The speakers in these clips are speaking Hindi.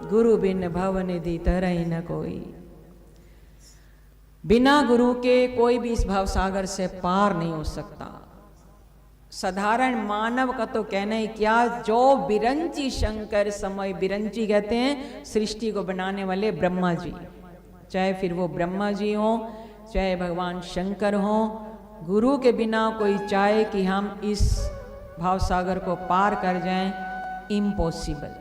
गुरु बिन भवनिधि तरहि न कोई। बिना गुरु के कोई भी इस भाव सागर से पार नहीं हो सकता। साधारण मानव का तो कहना ही क्या, जो बिरंची शंकर समय, बिरंची कहते हैं सृष्टि को बनाने वाले ब्रह्मा जी, चाहे फिर वो ब्रह्मा जी हो चाहे भगवान शंकर हो, गुरु के बिना कोई चाहे कि हम इस भाव सागर को पार कर जाएं, इम्पॉसिबल।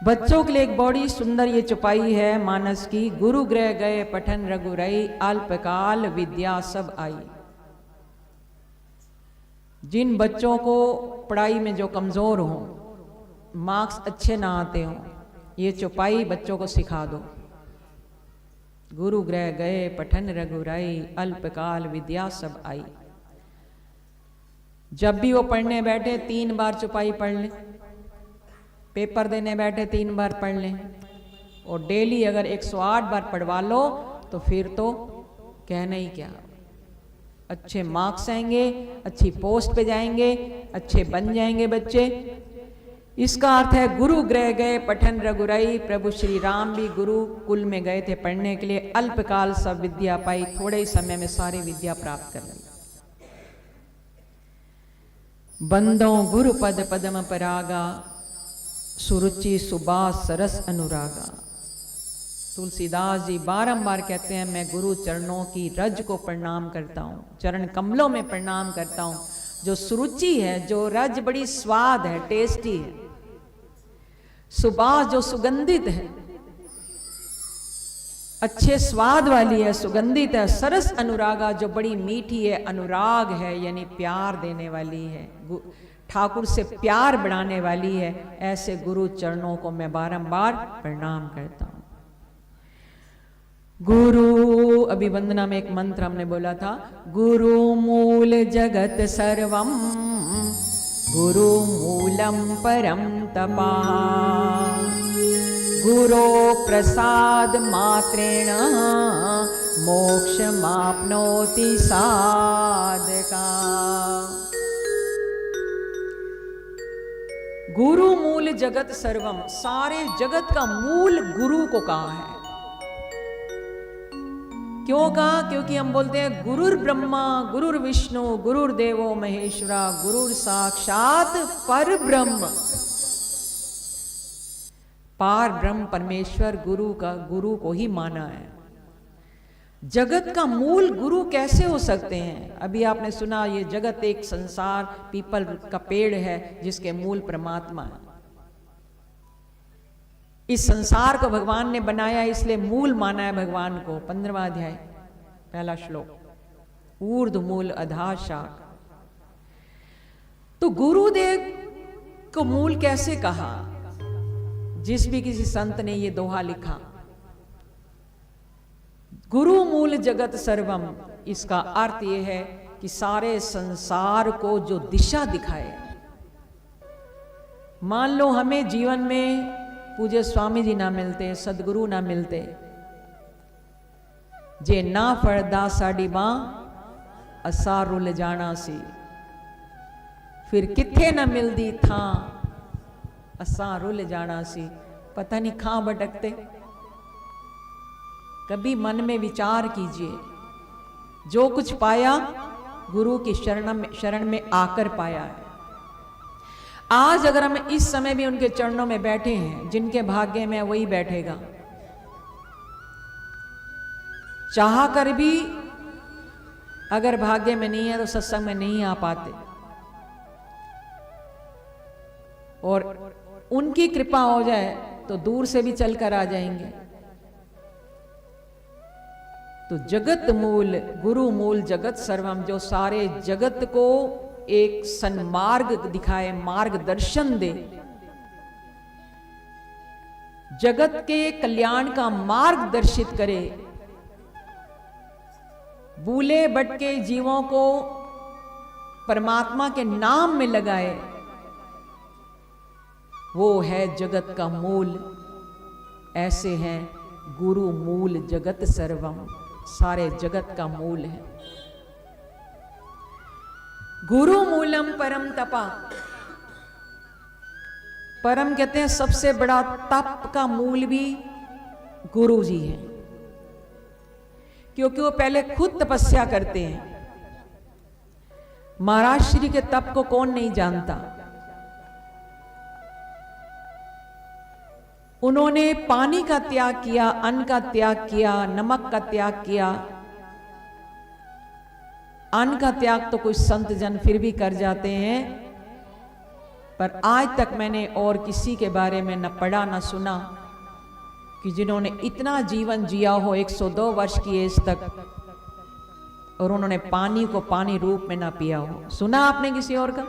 बच्चों के लिए एक बड़ी सुंदर ये चौपाई है मानस की। गुरु गृह गए पठन रघुरई, अल्पकाल विद्या सब आई। जिन बच्चों को पढ़ाई में जो कमजोर हो, मार्क्स अच्छे ना आते हो, ये चौपाई बच्चों को सिखा दो। गुरु गृह गए पठन रघुरई, अल्पकाल विद्या सब आई। जब भी वो पढ़ने बैठे 3 बार चौपाई पढ़ लें, पेपर देने बैठे 3 बार पढ़ लें, और डेली अगर 108 बार पढ़वा लो तो फिर तो कहना ही क्या, अच्छे मार्क्स आएंगे, अच्छी पोस्ट पे जाएंगे, अच्छे बन जाएंगे बच्चे। इसका अर्थ है गुरु गृह गए पठन रघुरई। प्रभु श्री राम भी गुरु कुल में गए थे पढ़ने के लिए। अल्पकाल सब विद्या पाई, थोड़े ही समय में सारी विद्या प्राप्त कर ली। बंदों गुरु पद पदम परागा, सुरुचि सुबास सरस अनुरागा। तुलसीदास जी बारंबार कहते हैं, मैं गुरु चरणों की रज को प्रणाम करता हूँ, चरण कमलों में प्रणाम करता हूँ। जो सुरुचि है, जो रज बड़ी स्वाद है, टेस्टी है, सुबास जो सुगंधित है, अच्छे स्वाद वाली है, सुगंधित है, सरस अनुरागा जो बड़ी मीठी है, अनुराग है यानी प्यार देने वाली है, ठाकुर से प्यार बढ़ाने वाली है। ऐसे गुरु चरणों को मैं बारंबार प्रणाम करता हूं। गुरु अभिवंदना में एक मंत्र हमने बोला था, गुरु मूल जगत सर्वम, गुरु मूलम परम तपा, गुरो प्रसाद मात्रेण मोक्षमाप्नोति साधका। गुरु मूल जगत सर्वम, सारे जगत का मूल गुरु को कहा है। क्यों कहा? क्योंकि हम बोलते हैं गुरुर ब्रह्मा गुरुर विष्णु गुरुर देवो महेश्वरा, गुरुर साक्षात पर ब्रह्म। पार ब्रह्म परमेश्वर गुरु को ही माना है। जगत का मूल गुरु कैसे हो सकते हैं? अभी आपने सुना, ये जगत एक संसार पीपल का पेड़ है जिसके मूल परमात्मा है। इस संसार को भगवान ने बनाया, इसलिए मूल माना है भगवान को। 15वां अध्याय पहला श्लोक, ऊर्ध्व मूल अधः शाख। तो गुरुदेव को मूल कैसे कहा? जिस भी किसी संत ने ये दोहा लिखा, गुरु मूल जगत सर्वम, इसका अर्थ यह है कि सारे संसार को जो दिशा दिखाए। मान लो हमें जीवन में पूज्य स्वामी जी ना मिलते, सदगुरु ना मिलते, जे ना फड़दा साड़ी बां असा रुल जाना सी, फिर किथे ना मिलदी था असा रुल जाना सी। पता नहीं कहां भटकते। कभी मन में विचार कीजिए, जो कुछ पाया गुरु की शरण में आकर पाया है। आज अगर हम इस समय भी उनके चरणों में बैठे हैं, जिनके भाग्य में वही बैठेगा। चाह कर भी अगर भाग्य में नहीं है तो सत्संग में नहीं आ पाते, और उनकी कृपा हो जाए तो दूर से भी चलकर आ जाएंगे। तो जगत मूल गुरु मूल जगत सर्वम, जो सारे जगत को एक सन्मार्ग दिखाए, मार्गदर्शन दे, जगत के कल्याण का मार्ग दर्शित करे, भूले भटके जीवों को परमात्मा के नाम में लगाए, वो है जगत का मूल। ऐसे हैं गुरु मूल जगत सर्वम, सारे जगत का मूल है। गुरु मूलम परम तपा, पर हम कहते हैं सबसे बड़ा तप का मूल भी गुरु जी हैं, क्योंकि वो पहले खुद तपस्या करते हैं। महाराज श्री के तप को कौन नहीं जानता। उन्होंने पानी का त्याग किया, अन्न का त्याग किया, नमक का त्याग किया। अन्न का त्याग तो कुछ संत जन फिर भी कर जाते हैं, पर आज तक मैंने और किसी के बारे में न पढ़ा न सुना कि जिन्होंने इतना जीवन जिया हो 102 वर्ष की एज तक और उन्होंने पानी को पानी रूप में ना पिया हो। सुना आपने किसी और का?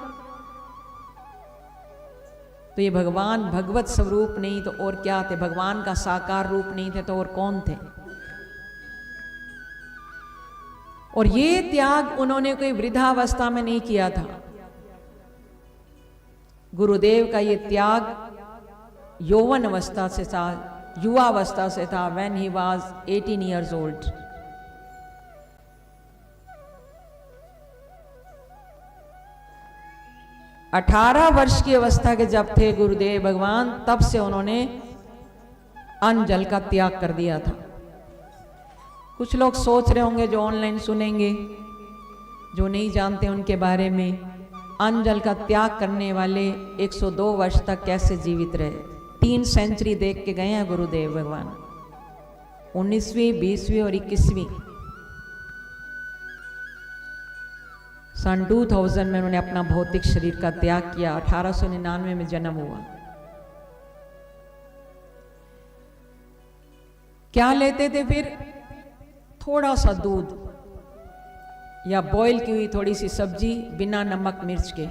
तो ये भगवान भगवत स्वरूप नहीं तो और क्या थे? भगवान का साकार रूप नहीं थे तो और कौन थे? और ये त्याग उन्होंने कोई वृद्धावस्था में नहीं किया था। गुरुदेव का ये त्याग यौवन अवस्था से था, युवावस्था से था, when he was 18 years old। अठारह वर्ष की अवस्था के जब थे गुरुदेव भगवान, तब से उन्होंने अन्न जल का त्याग कर दिया था। कुछ लोग सोच रहे होंगे जो ऑनलाइन सुनेंगे, जो नहीं जानते उनके बारे में, अन्न जल का त्याग करने वाले 102 वर्ष तक कैसे जीवित रहे। 3 सेंचुरी देख के गए हैं गुरुदेव भगवान, 19वीं, 20वीं और 21वीं। सन 2000 में उन्होंने अपना भौतिक शरीर का त्याग किया। 1899 में जन्म हुआ। क्या लेते थे फिर? थोड़ा सा दूध या बॉईल की हुई थोड़ी सी सब्जी बिना नमक मिर्च के।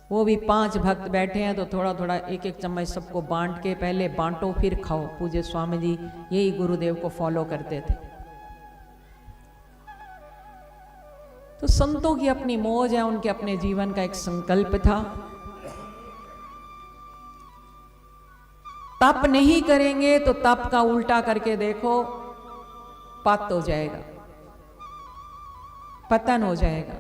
वो भी 5 भक्त बैठे हैं तो थोड़ा थोड़ा एक एक चम्मच सबको बांट के, पहले बांटो फिर खाओ। पूज्य स्वामी जी यही गुरुदेव को फॉलो करते थे। तो संतों की अपनी मौज है, उनके अपने जीवन का एक संकल्प था। तप नहीं करेंगे तो तप का उल्टा करके देखो, पत हो जाएगा, पतन हो जाएगा।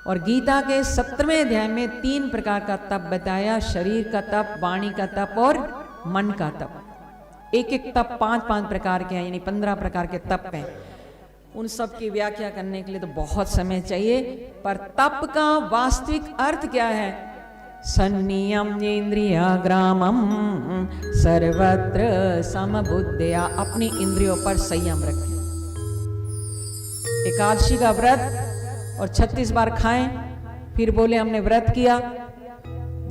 और गीता के 17वें अध्याय में 3 प्रकार का तप बताया, शरीर का तप, वाणी का तप और मन का तप। एक एक तप 5-5 प्रकार के हैं, यानी 15 प्रकार के तप हैं। उन सब की व्याख्या करने के लिए तो बहुत समय चाहिए, पर तप का वास्तविक अर्थ क्या है? संनियम इंद्रियाग्रामम सर्वत्र समबुद्धया। अपनी इंद्रियों पर संयम रखें। एकादशी का व्रत और 36 बार खाएं, फिर बोले हमने व्रत किया,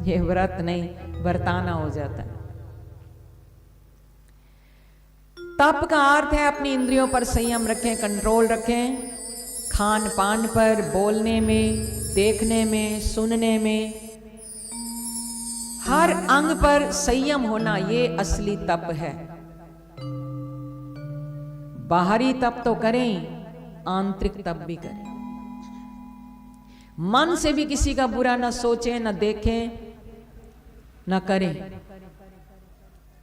ये व्रत नहीं, बरताना हो जाता है। तप का अर्थ है अपनी इंद्रियों पर संयम रखें, कंट्रोल रखें, खान पान पर, बोलने में, देखने में, सुनने में, हर अंग पर संयम होना, ये असली तप है। बाहरी तप तो करें, आंतरिक तप भी करें। मन से भी किसी का बुरा ना सोचें, ना देखें, ना करें,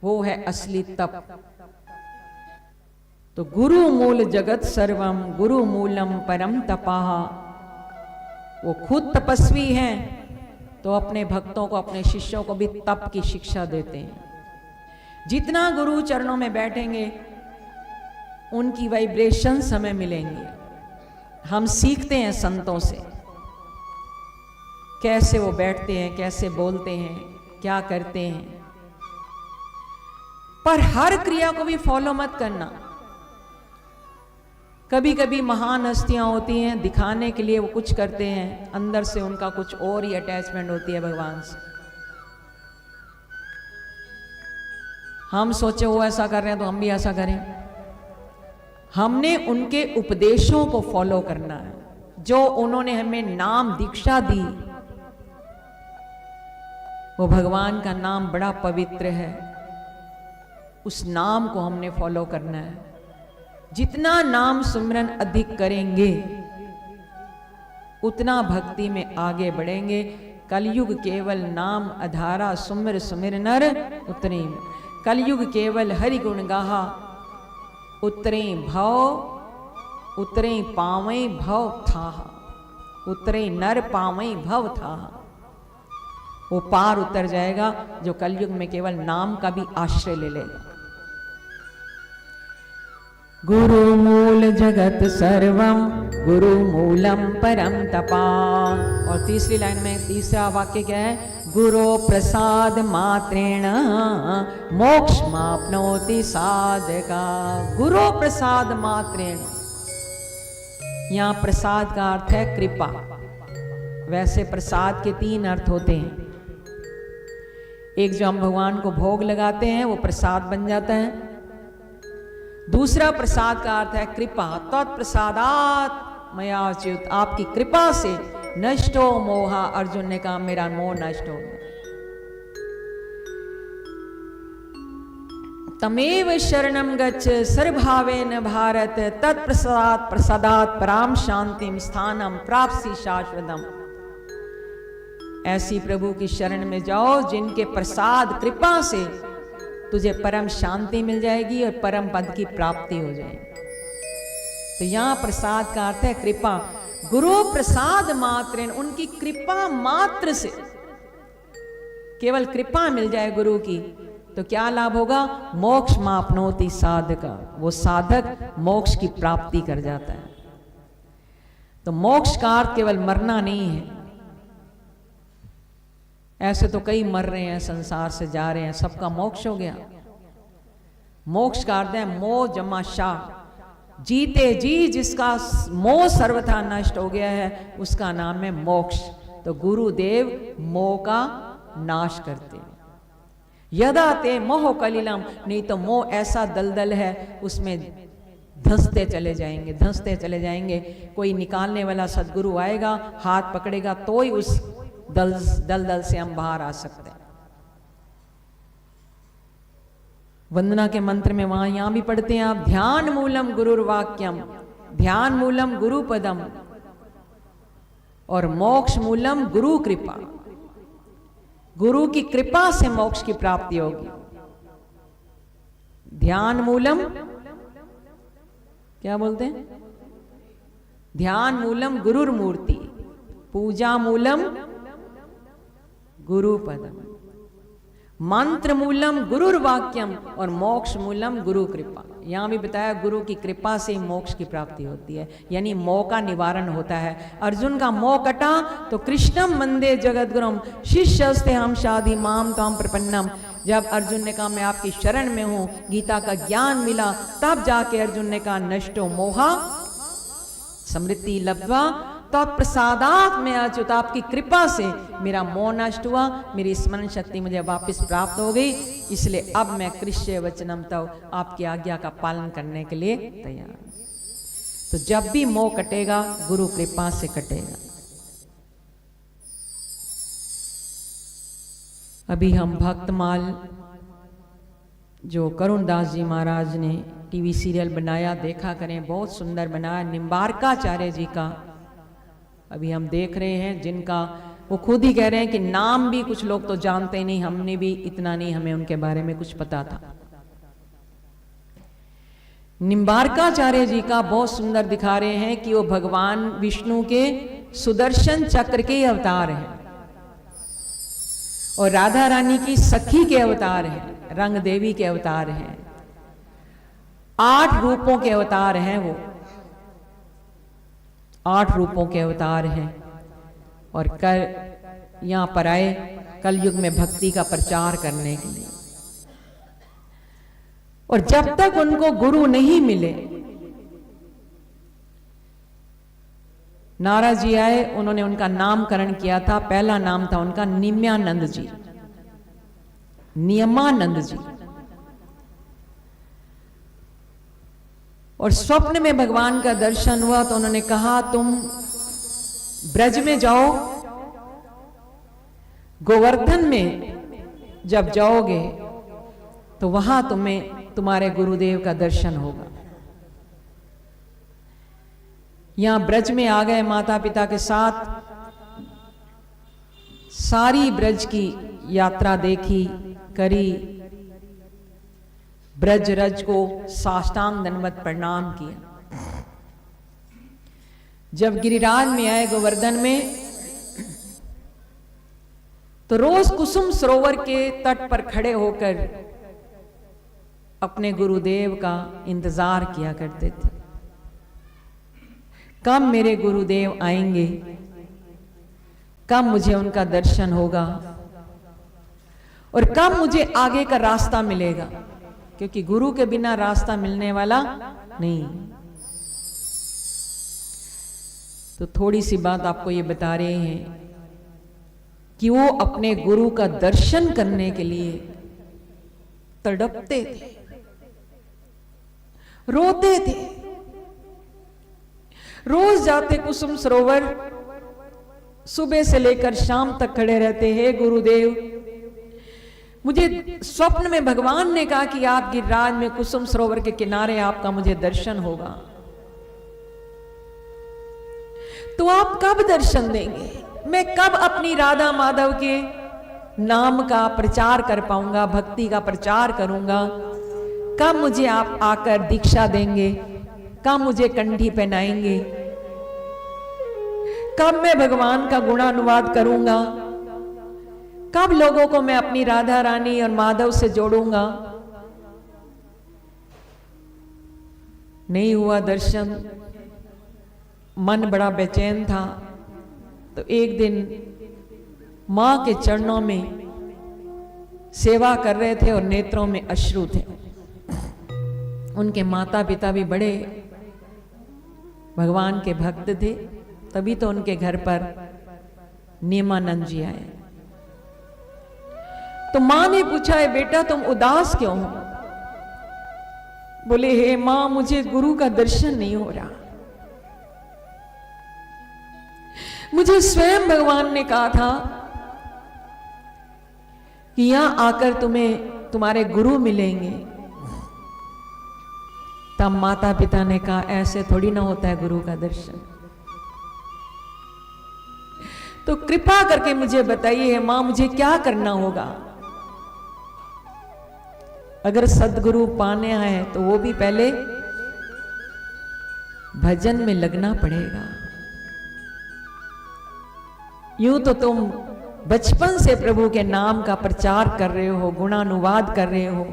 वो है असली तप। तो गुरु मूल जगत सर्वम, गुरु मूलम परम तपाह। वो खुद तपस्वी हैं तो अपने भक्तों को, अपने शिष्यों को भी तप की शिक्षा देते हैं। जितना गुरु चरणों में बैठेंगे उनकी वाइब्रेशंस हमें मिलेंगे। हम सीखते हैं संतों से, कैसे वो बैठते हैं, कैसे बोलते हैं, क्या करते हैं। पर हर क्रिया को भी फॉलो मत करना। कभी कभी महान हस्तियां होती हैं, दिखाने के लिए वो कुछ करते हैं, अंदर से उनका कुछ और ही अटैचमेंट होती है भगवान से। हम सोचे वो ऐसा कर रहे हैं तो हम भी ऐसा करें। हमने उनके उपदेशों को फॉलो करना है, जो उन्होंने हमें नाम दीक्षा दी। वो भगवान का नाम बड़ा पवित्र है, उस नाम को हमने फॉलो करना है। जितना नाम सुमरन अधिक करेंगे उतना भक्ति में आगे बढ़ेंगे। कलयुग केवल नाम आधारा, सुमिर सुमिर नर उतरे। कलयुग केवल हरि गुण गाहा, उतरे भव, उतरे पावे भव था, उतरे नर पावे भव था। वो पार उतर जाएगा, जो कलयुग में केवल नाम का भी आश्रय ले लेगा। गुरु मूल जगत सर्वम गुरु मूलम परम तपा। और तीसरी लाइन में तीसरा वाक्य क्या है? गुरु प्रसाद मात्रेण मोक्ष माप्नोति साधका। गुरु प्रसाद मात्रेण, यहां प्रसाद का अर्थ है कृपा। वैसे प्रसाद के 3 अर्थ होते हैं। एक जो हम भगवान को भोग लगाते हैं वो प्रसाद बन जाता है। दूसरा प्रसाद का अर्थ है कृपा। तत्प्रसादात् मयाच्युत, आपकी कृपा से नष्टो मोहा। अर्जुन ने कहा मेरा मोह नष्ट हो गया। तमेव शरणम गच्छ सर्वभावेन भारत तत्प्रसादात् प्रसादात् पराम शांतिम स्थानम प्राप्सि शाश्वतम। ऐसी प्रभु की शरण में जाओ जिनके प्रसाद कृपा से तुझे परम शांति मिल जाएगी और परम पद की प्राप्ति हो जाएगी। तो यहां प्रसाद का अर्थ है कृपा। गुरु प्रसाद मात्र, उनकी कृपा मात्र से, केवल कृपा मिल जाए गुरु की तो क्या लाभ होगा? मोक्ष मापनोति साधका, वो साधक मोक्ष की प्राप्ति कर जाता है। तो मोक्ष का अर्थ केवल मरना नहीं है। ऐसे तो कई मर रहे हैं, संसार से जा रहे हैं, सबका मोक्ष हो गया। मोक्ष का अर्थ है मोह जमा शाह। जीते जी जिसका मोह सर्वथा नष्ट हो गया है उसका नाम है मोक्ष। तो गुरुदेव मोह का नाश करते हैं। यदा ते मोह कलिलम, नहीं तो मोह ऐसा दलदल है उसमें धंसते चले जाएंगे, धंसते चले जाएंगे। कोई निकालने वाला सदगुरु आएगा, हाथ पकड़ेगा तो ही उस दलदल से हम बाहर आ सकते हैं। वंदना के मंत्र में वहां यहां भी पढ़ते हैं आप, ध्यान मूलम गुरुर्वाक्यम, ध्यान मूलम गुरु पदम और मोक्ष मूलम गुरु कृपा। गुरु की कृपा से मोक्ष की प्राप्ति होगी। ध्यान मूलम क्या बोलते हैं? ध्यान मूलम गुरुर मूर्ति, पूजा मूलम गुरु पदम, मंत्र मूलम गुरुर वाक्यम और मोक्ष मूलम गुरु कृपा। यहां भी बताया गुरु की कृपा से मोक्ष की प्राप्ति होती है, यानी मोह का निवारण होता है। अर्जुन का मोह कटा तो कृष्णम वंदे जगद्गुरुम शिष्यस्ते हम शाधि माम ताम प्रपन्नम। जब अर्जुन ने कहा मैं आपकी शरण में हूं, गीता का ज्ञान मिला, तब जाके अर्जुन ने कहा नष्टो मोहा समृद्धि लब्ध्वा तत्प्रसादात् में अच्युत, आपकी कृपा से मेरा मोह नष्ट हुआ, मेरी स्मरण शक्ति मुझे वापस प्राप्त हो गई। इसलिए अब मैं कृष्य वचनम तव, आपकी आज्ञा का पालन करने के लिए तैयार। तो जब भी मोह कटेगा गुरु कृपा से कटेगा। अभी हम भक्तमाल जो करुणदास जी महाराज ने टीवी सीरियल बनाया देखा करें, बहुत सुंदर बनाया, निम्बारकाचार्य जी का अभी हम देख रहे हैं, जिनका वो खुद ही कह रहे हैं कि नाम भी कुछ लोग तो जानते ही नहीं, हमने भी इतना नहीं, हमें उनके बारे में कुछ पता था। निम्बारकाचार्य जी का बहुत सुंदर दिखा रहे हैं कि वो भगवान विष्णु के सुदर्शन चक्र के अवतार हैं और राधा रानी की सखी के अवतार हैं, रंग देवी के अवतार हैं, 8 रूपों के अवतार हैं। वो 8 रूपों के अवतार हैं और यहां पर आए कलयुग में भक्ति का प्रचार करने के लिए। और जब तक उनको गुरु नहीं मिले, नारद जी आए, उन्होंने उनका नामकरण किया था। पहला नाम था उनका निम्यानंद जी, नियमानंद जी। और स्वप्न में भगवान का दर्शन हुआ तो उन्होंने कहा तुम ब्रज में जाओ, गोवर्धन में जब जाओगे तो वहां तुम्हें तुम्हारे गुरुदेव का दर्शन होगा। यहां ब्रज में आ गए माता पिता के साथ, सारी ब्रज की यात्रा देखी करी, ब्रज रज को साष्टांग दंडवत प्रणाम किया। जब गिरिराज में आए गोवर्धन में तो रोज कुसुम सरोवर के तट पर खड़े होकर अपने गुरुदेव का इंतजार किया करते थे। कब मेरे गुरुदेव आएंगे, कब मुझे उनका दर्शन होगा और कब मुझे आगे का रास्ता मिलेगा, क्योंकि गुरु के बिना रास्ता मिलने वाला नहीं। तो थोड़ी सी बात आपको ये बता रहे हैं कि वो अपने गुरु का दर्शन करने के लिए तड़पते थे, रोते थे। रोज जाते कुसुम सरोवर, सुबह से लेकर शाम तक खड़े रहते हैं। गुरुदेव, मुझे स्वप्न में भगवान ने कहा कि आप गिरिराज में कुसुम सरोवर के किनारे आपका मुझे दर्शन होगा, तो आप कब दर्शन देंगे? मैं कब अपनी राधा माधव के नाम का प्रचार कर पाऊंगा, भक्ति का प्रचार करूंगा? कब मुझे आप आकर दीक्षा देंगे? कब मुझे कंठी पहनाएंगे? कब मैं भगवान का गुणानुवाद करूंगा? कब लोगों को मैं अपनी राधा रानी और माधव से जोड़ूंगा? नहीं हुआ दर्शन। मन बड़ा बेचैन था। तो एक दिन मां के चरणों में सेवा कर रहे थे और नेत्रों में अश्रु थे। उनके माता पिता भी बड़े भगवान के भक्त थे, तभी तो उनके घर पर नेमानंद जी आए। तो मां ने पूछा, है बेटा तुम उदास क्यों हो? बोले, हे मां, मुझे गुरु का दर्शन नहीं हो रहा। मुझे स्वयं भगवान ने कहा था कि यहां आकर तुम्हें तुम्हारे गुरु मिलेंगे। तब माता पिता ने कहा, ऐसे थोड़ी ना होता है गुरु का दर्शन। तो कृपा करके मुझे बताइए मां, मुझे क्या करना होगा? अगर सदगुरु पाने आए तो वो भी पहले भजन में लगना पड़ेगा। यूं तो तुम बचपन से प्रभु के नाम का प्रचार कर रहे हो, गुणानुवाद कर रहे हो।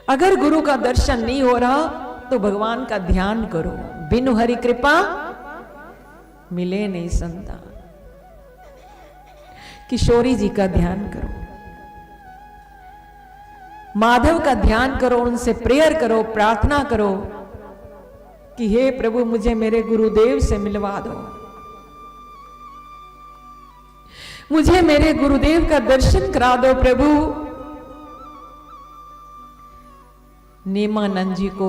अगर गुरु का दर्शन नहीं हो रहा तो भगवान का ध्यान करो। बिनु हरि कृपा मिले नहीं संतान। किशोरी जी का ध्यान करो, माधव का ध्यान करो, उनसे प्रेयर करो, प्रार्थना करो कि हे प्रभु मुझे मेरे गुरुदेव से मिलवा दो, मुझे मेरे गुरुदेव का दर्शन करा दो प्रभु। नेमानंद जी को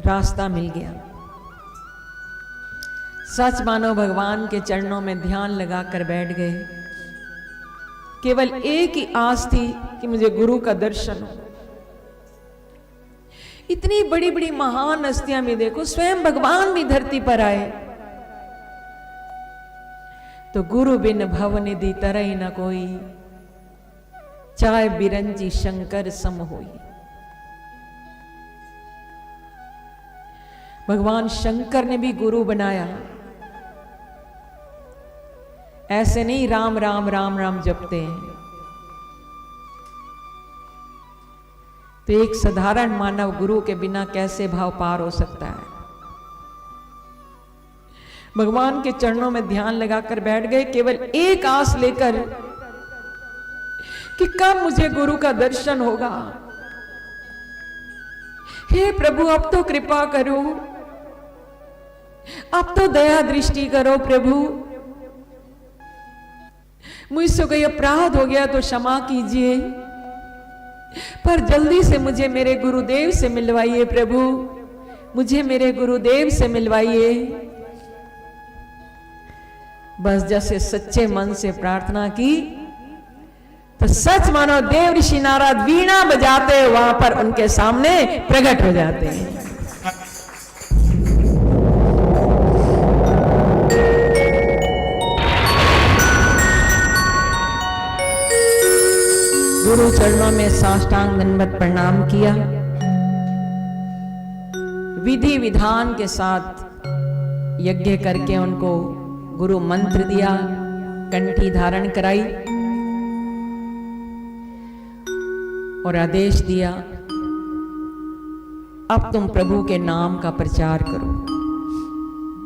रास्ता मिल गया। सच मानो भगवान के चरणों में ध्यान लगाकर बैठ गए। केवल एक ही आस थी कि मुझे गुरु का दर्शन हो। इतनी बड़ी बड़ी महान हस्तियां भी देखो, स्वयं भगवान भी धरती पर आए। तो गुरु बिन भवनिधि तरई न कोई, चाहे बिरंजी शंकर सम होई। भगवान शंकर ने भी गुरु बनाया। ऐसे नहीं राम राम राम राम जपते हैं। तो एक साधारण मानव गुरु के बिना कैसे भाव पार हो सकता है? भगवान के चरणों में ध्यान लगाकर बैठ गए, केवल एक आस लेकर कि कब मुझे गुरु का दर्शन होगा। हे प्रभु अब तो कृपा करो, अब तो दया दृष्टि करो प्रभु। मुझसे कोई अपराध हो गया तो क्षमा कीजिए, पर जल्दी से मुझे मेरे गुरुदेव से मिलवाइए प्रभु, मुझे मेरे गुरुदेव से मिलवाइए। बस जैसे सच्चे मन से प्रार्थना की तो सच मानो देव ऋषि नारद वीणा बजाते वहां पर उनके सामने प्रकट हो जाते हैं। गुरु चरणों में साष्टांग दंडवत प्रणाम किया। विधि विधान के साथ यज्ञ करके उनको गुरु मंत्र दिया, कंठी धारण कराई और आदेश दिया, अब तुम प्रभु के नाम का प्रचार करो।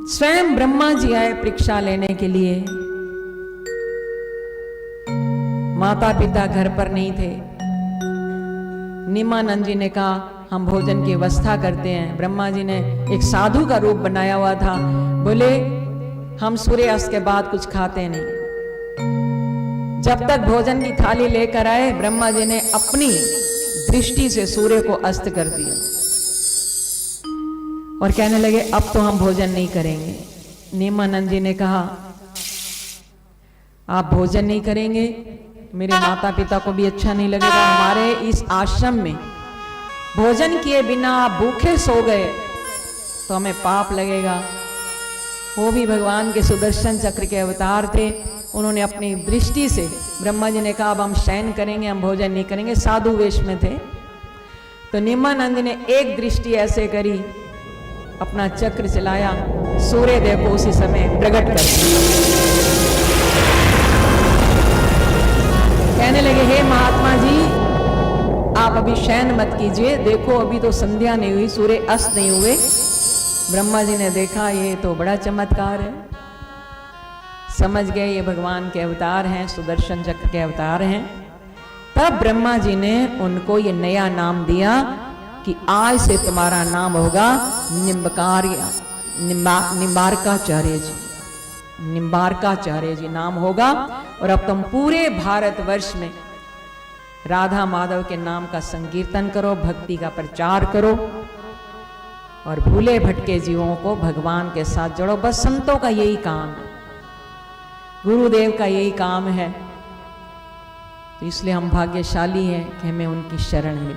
स्वयं ब्रह्मा जी आए परीक्षा लेने के लिए। माता पिता घर पर नहीं थे। निमानंद जी ने कहा हम भोजन की व्यवस्था करते हैं। ब्रह्मा जी ने एक साधु का रूप बनाया हुआ था। बोले हम सूर्यास्त के बाद कुछ खाते नहीं। जब तक भोजन की थाली लेकर आए, ब्रह्मा जी ने अपनी दृष्टि से सूर्य को अस्त कर दिया और कहने लगे अब तो हम भोजन नहीं करेंगे। निमानंद जी ने कहा आप भोजन नहीं करेंगे, मेरे माता पिता को भी अच्छा नहीं लगेगा। हमारे इस आश्रम में भोजन किए बिना आप भूखे सो गए तो हमें पाप लगेगा। वो भी भगवान के सुदर्शन चक्र के अवतार थे। उन्होंने अपनी दृष्टि से, ब्रह्मा जी ने कहा अब हम शयन करेंगे, हम भोजन नहीं करेंगे। साधु वेश में थे। तो निमानंद ने एक दृष्टि ऐसे करी, अपना चक्र चलाया, सूर्य देव को उसी समय प्रकट कर दिया। कहने लगे हे महात्मा जी आप अभी शयन मत कीजिए, देखो अभी तो संध्या नहीं हुई, सूर्य अस्त नहीं हुए। ब्रह्मा जी ने देखा ये तो बड़ा चमत्कार है, समझ गए ये भगवान के अवतार हैं, सुदर्शन चक्र के अवतार हैं। तब ब्रह्मा जी ने उनको ये नया नाम दिया कि आज से तुम्हारा नाम होगा निम्बारकाचार्य जी। निम्बारकाचार्य जी नाम होगा। और अब तुम पूरे भारतवर्ष में राधा माधव के नाम का संकीर्तन करो, भक्ति का प्रचार करो और भूले भटके जीवों को भगवान के साथ जोड़ो। बस संतों का यही काम है, गुरुदेव का यही काम है। तो इसलिए हम भाग्यशाली हैं कि हमें उनकी शरण मिली।